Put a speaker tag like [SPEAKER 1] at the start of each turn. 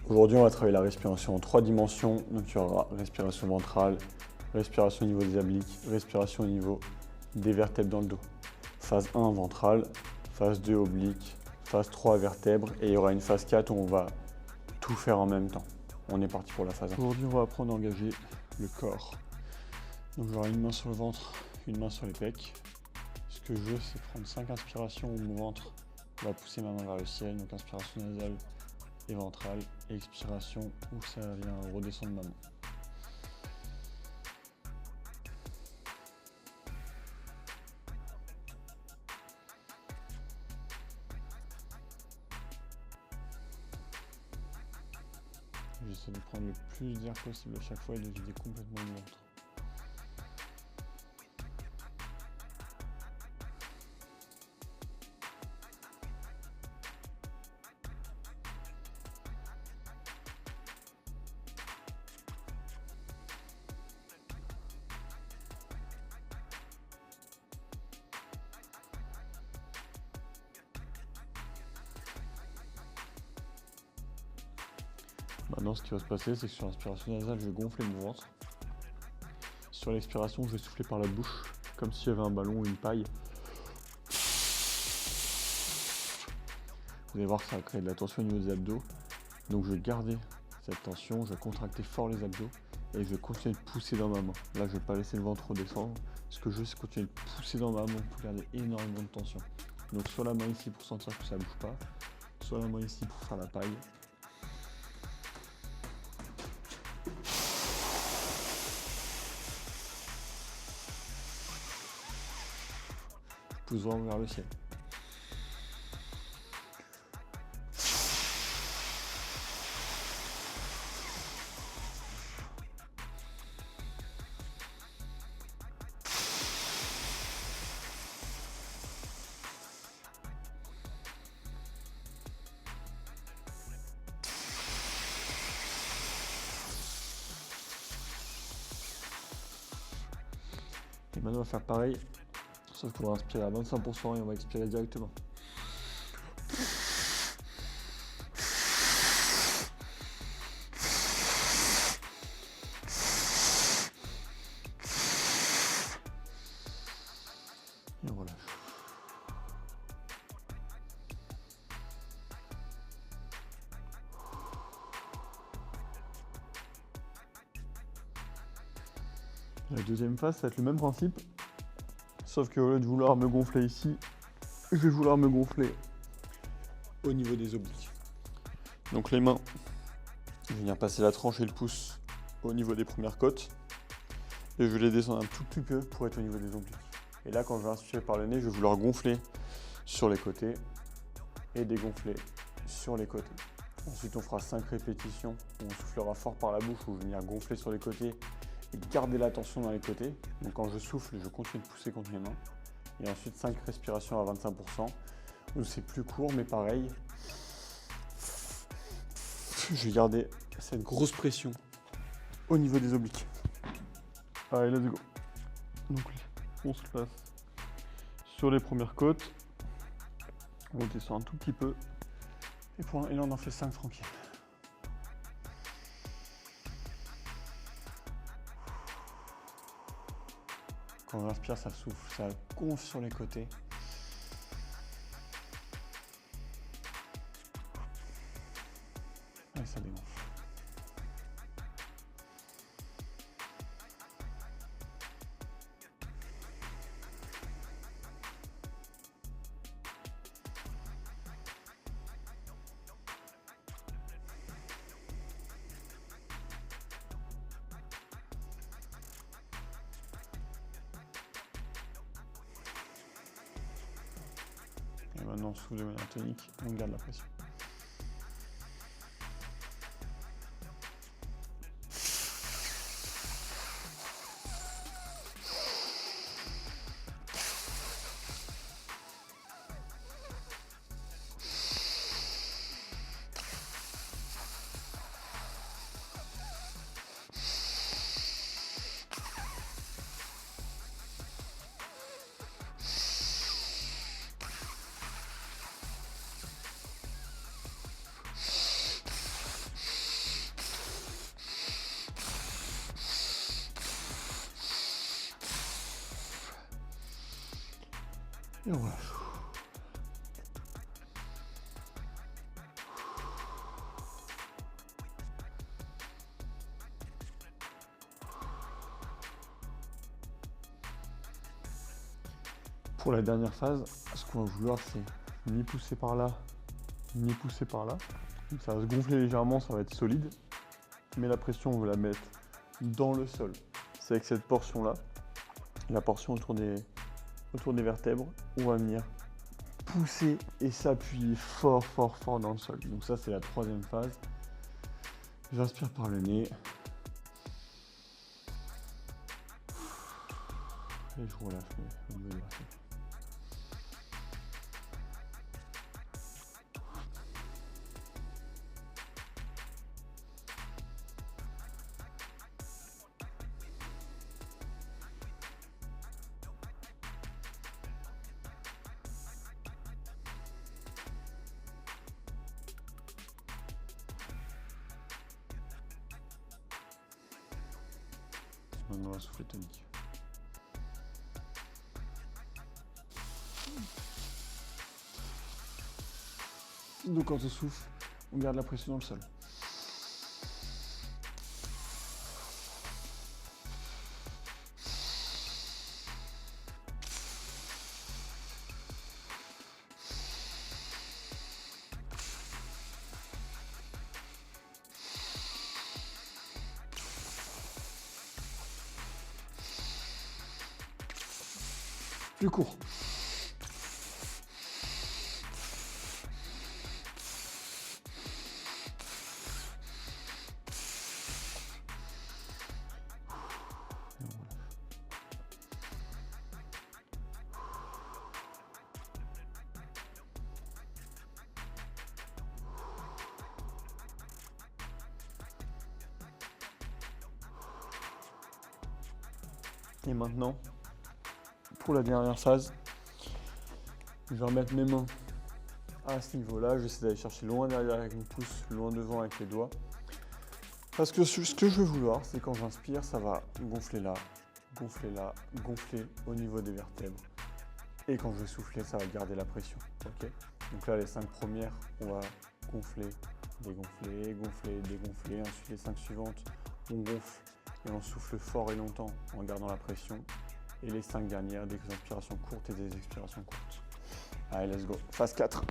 [SPEAKER 1] Aujourd'hui, on va travailler la respiration en 3 dimensions. Donc, il y aura respiration ventrale, respiration au niveau des obliques, respiration au niveau des vertèbres dans le dos. Phase 1, ventrale, phase 2, oblique, phase 3, vertèbres, et il y aura une phase 4 où on va tout faire en même temps. On est parti pour la phase 1. Aujourd'hui, on va apprendre à engager le corps. Donc, j'aurai une main sur le ventre, une main sur les pecs. Ce que je veux, c'est prendre 5 inspirations où mon ventre va pousser ma main vers le ciel. Donc, inspiration nasale et ventrale, et expiration où ça vient redescendre ma main. J'essaie de prendre le plus d'air possible à chaque fois et de vider complètement le ventre. Maintenant, ce qui va se passer, c'est que sur l'inspiration nasale, je vais gonfler mon ventre. Sur l'expiration, je vais souffler par la bouche, comme s'il y avait un ballon ou une paille. Vous allez voir que ça va créer de la tension au niveau des abdos. Donc je vais garder cette tension, je vais contracter fort les abdos et je vais continuer de pousser dans ma main. Là, je ne vais pas laisser le ventre redescendre. Ce que je veux, c'est continuer de pousser dans ma main pour garder énormément de tension. Donc soit la main ici pour sentir que ça ne bouge pas, soit la main ici pour faire la paille. Pousse vraiment vers le ciel. Et maintenant, on va faire pareil, sauf qu'on va inspirer à 25% et on va expirer directement. Et on relâche. La deuxième phase, ça va être le même principe, sauf qu'au lieu de vouloir me gonfler ici, je vais vouloir me gonfler au niveau des obliques. Donc les mains, je vais venir passer la tranche et le pouce au niveau des premières côtes, et je vais les descendre un tout petit peu pour être au niveau des obliques. Et là, quand je vais inspirer par le nez, je vais vouloir gonfler sur les côtés et dégonfler sur les côtés. Ensuite, on fera 5 répétitions où on soufflera fort par la bouche, où je vais venir gonfler sur les côtés et garder la tension dans les côtés. Donc quand je souffle, je continue de pousser contre mes mains. Et ensuite 5 respirations à 25%, où c'est plus court, mais pareil. Je vais garder cette grosse pression au niveau des obliques. Allez, let's go. Donc on se place sur les premières côtes. On descend un tout petit peu. Et là, on en fait 5 tranquilles. Quand on inspire, ça souffle, ça gonfle sur les côtés. Et ça dégonfle. Et maintenant, on souffle de manière tonique, on garde la pression. Et voilà. Pour la dernière phase, ce qu'on va vouloir, c'est ni pousser par là, ni pousser par là. Donc ça va se gonfler légèrement, ça va être solide. Mais la pression, on veut la mettre dans le sol. C'est avec cette portion-là, la portion autour des vertèbres, on va venir pousser et s'appuyer fort, fort, fort dans le sol. Donc ça, c'est la troisième phase. J'inspire par le nez. Et je relâche mes bras. Maintenant la souffle tonique. Donc quand on souffle, on garde la pression dans le sol. Plus court. Et maintenant, pour la dernière phase, je vais remettre mes mains à ce niveau-là. J'essaie d'aller chercher loin derrière avec mon pouce, loin devant avec les doigts. Parce que ce que je veux vouloir, c'est quand j'inspire, ça va gonfler là, gonfler au niveau des vertèbres. Et quand je vais souffler, ça va garder la pression. Okay, donc là, les 5 premières, on va gonfler, dégonfler, gonfler, dégonfler. Ensuite, les 5 suivantes, on gonfle et on souffle fort et longtemps en gardant la pression. Et les 5 dernières, des inspirations courtes et des expirations courtes. Allez, let's go. Phase 4.